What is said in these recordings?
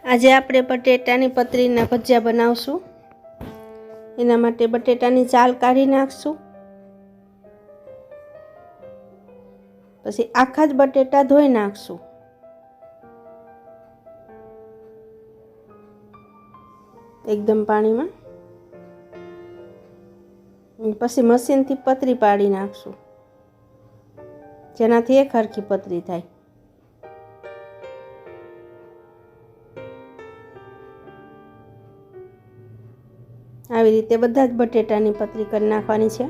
આજે આપણે બટેટાની પતરીના ભજીયા બનાવશું। એના માટે બટેટાની છાલ કાઢી નાખશું। પછી આખા જ બટેટા ધોઈ નાખશું। એકદમ પાણીમાં। પછી મશીનથી પતરી પાડી નાખશું, જેનાથી એક હરખી પતરી થાય। આવી રીતે બધા જ બટેટાની પતરી કરી નાખવાની છે।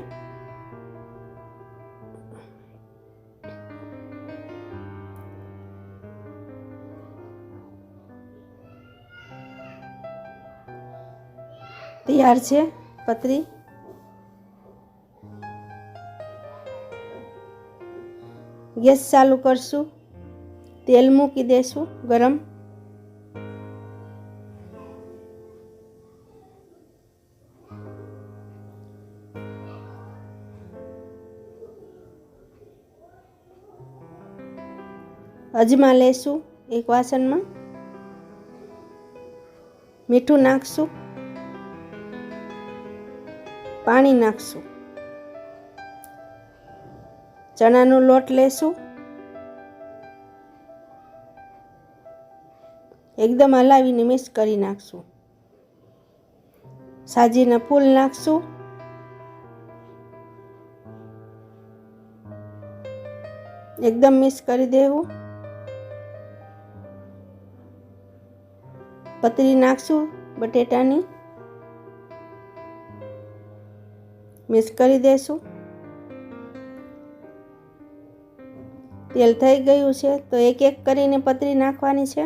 તૈયાર છે પતરી। ગેસ ચાલુ કરશું, તેલ મૂકી દેશું ગરમ। અજમા લેશું એક વાસણમાં, મીઠું નાખશું, પાણી નાખશું, ચણાનો લોટ લેશું, એકદમ હલાવીને મિક્સ કરી નાખશું। સાજીના ફૂલ નાખશું, એકદમ મિક્સ કરી દેવું। પતરી નાખશું બટેટાની, મિક્સ કરી દેશું। તેલ થઈ ગયું છે તો એક એક કરીને પતરી નાખવાની છે।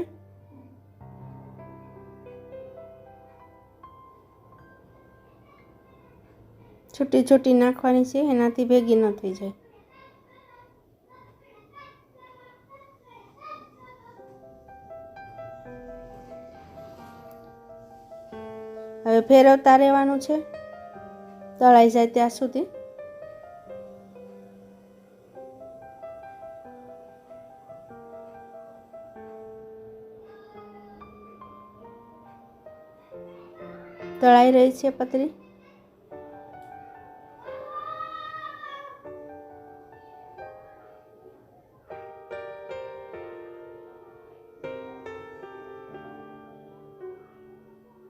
છૂટી છૂટી નાખવાની છે, એનાથી ભેગી ન થઈ જાય। હવે ફેરવતા રહેવાનું છે તળાઈ જાય ત્યાં સુધી। તળાઈ રહી છે પતરી।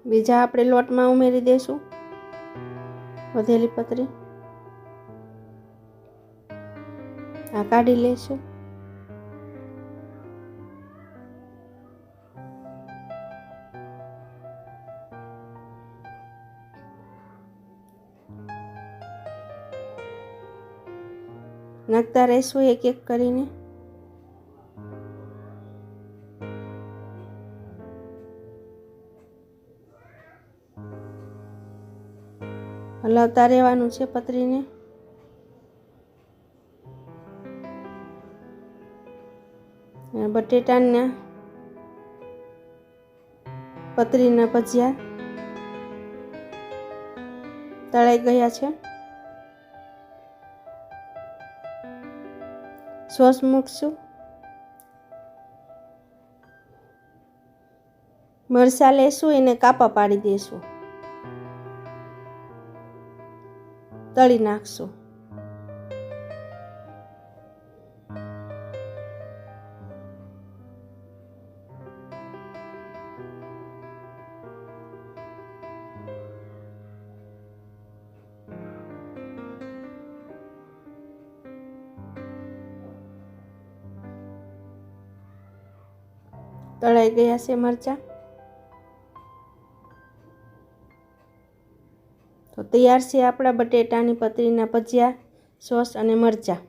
બીજા આપણે લોટમાં ઉમેરી દેશું વધેલી પતરી। આ કાઢી લેશું। નાખતા રહીશું એક એક કરીને। હલાવતા રહેવાનું છે પતરીને। બટેટાના પતરીના ભજીયા તળાઈ ગયા છે। સોસ મૂકશું, મરચાં લેશું, એને કાપા પાડી દેશું, તળી નાખશું। તળાઈ ગયા છે મરચાં તો તૈયાર છે આપણા બટેટાની પતરીના ભજીયા, સોસ અને મરચાં।